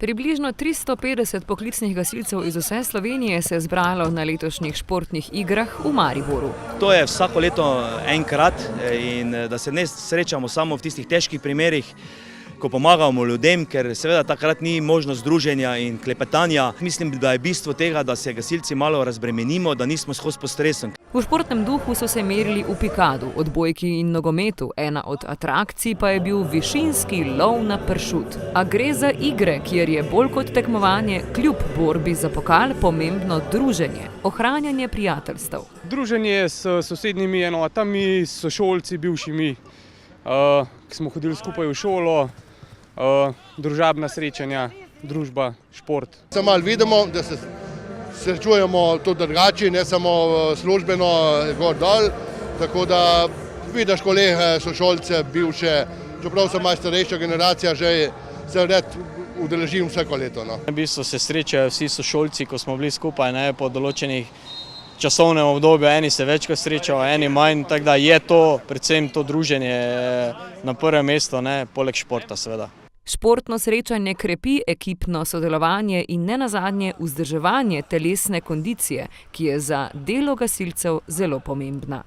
Približno 350 poklicnih gasilcev iz vse Slovenije se je zbralo na letošnjih športnih igrah v Mariboru. To je vsako leto enkrat in da se ne srečamo samo v tistih težkih primerih, ko pomagamo ljudem, ker seveda takrat ni možnost druženja in klepetanja. Mislim, da je bistvo tega, da se gasilci malo razbremenimo, da nismo skozi pod stresom. V športnem duhu so se merili v pikadu, odbojki in nogometu. Ena od atrakcij pa je bil višinski lov na pršut. A gre za igre, kjer je bolj kot tekmovanje kljub borbi za pokal pomembno druženje, ohranjanje prijateljstev. Druženje s sosednjimi enotami, s sošolci bivšimi, ki smo hodili skupaj v šolo, družabna srečanja, družba, šport. Se malo vidimo, da se srečujemo tudi drugače, ne samo službeno, gor dol, tako da vidiš kolege, sošolce, bivše, čeprav sem malo starejša generacija, že se rad udeležim vsako leto. V bistvu se srečajo vsi sošolci, ko smo bili skupaj, po določenih časovnem obdobju, eni se večkrat srečajo, eni manj, tako da je to, predvsem to druženje na prvem mestu, poleg športa seveda. Športno srečanje krepi ekipno sodelovanje in nenazadnje vzdrževanje telesne kondicije, ki je za delo gasilcev zelo pomembna.